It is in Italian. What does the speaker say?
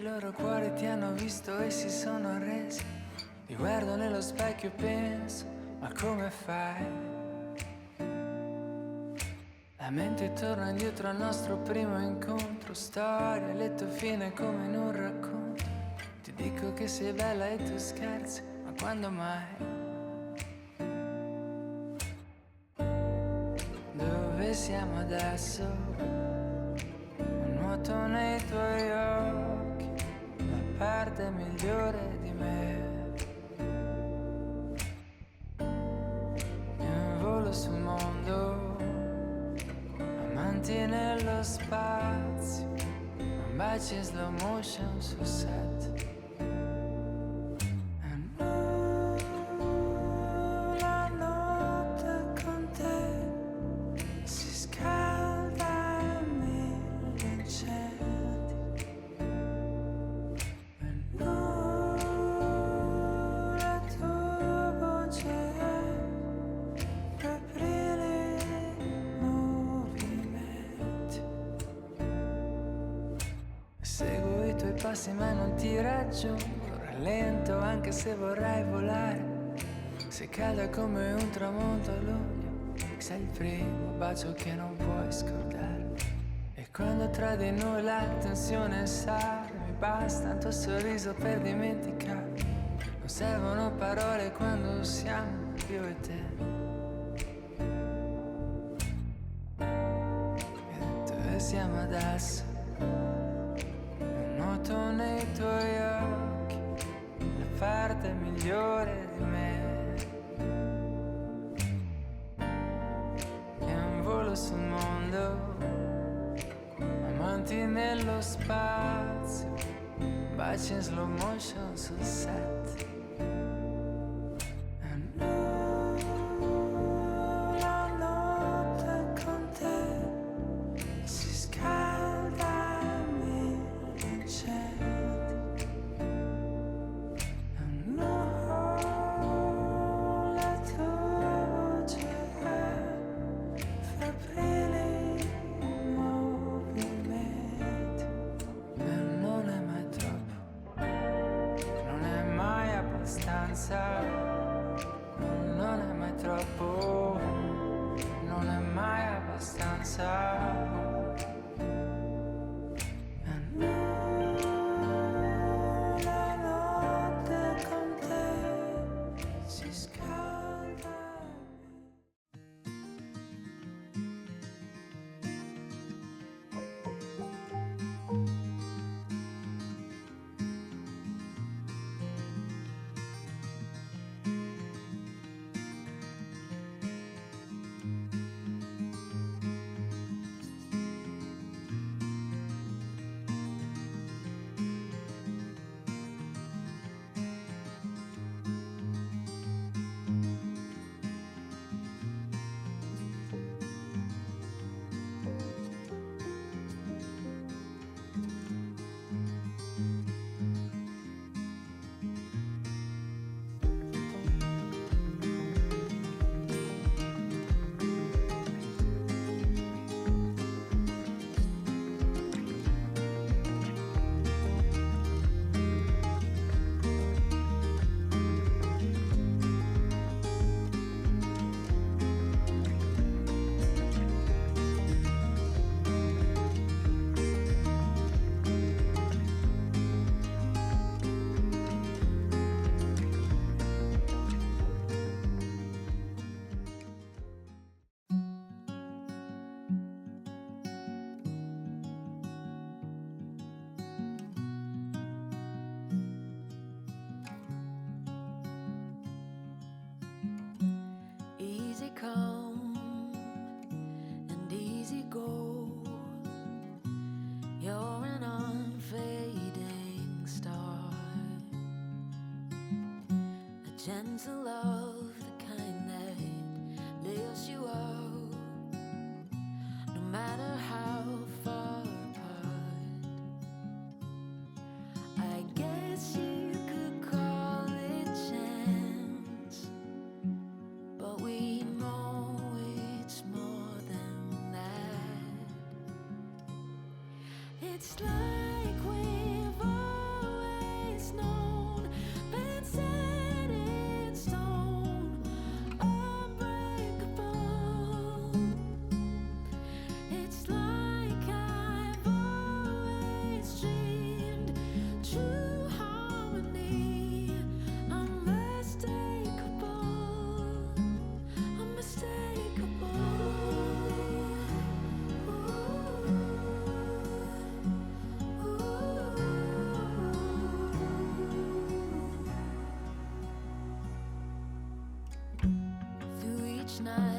loro cuori ti hanno visto e si sono arresi. Li guardo nello specchio e penso, ma come fai? La mente torna indietro al nostro primo incontro. Storia, letto fine come in un racconto. Ti dico che sei bella e tu scherzi, ma quando mai? Dove siamo adesso? Un nuoto nei tuoi occhi, la parte migliore di me. In volo sul mondo, amanti nello spazio, un bacio in slow motion sul set. Ma non ti raggiungo, rallento anche se vorrei volare. Sei calda come un tramonto a luglio, sei il primo bacio che non puoi scordare. E quando tra di noi la tensione sale, mi basta un tuo sorriso per dimenticare. Non servono parole quando siamo io e te. E dove siamo adesso? Nuoto nei tuoi occhi, la parte migliore di me. E un volo sul mondo, amanti nello spazio, baci in slow motion sul set. Non è mai troppo, non è mai abbastanza. La notte con te si scalda. Easy come and easy go. You're an unfading star, a gentle love, the kind that lifts you up, no matter how far apart. I guess you could call it chance, but we know it's more than that. It's like we've all しない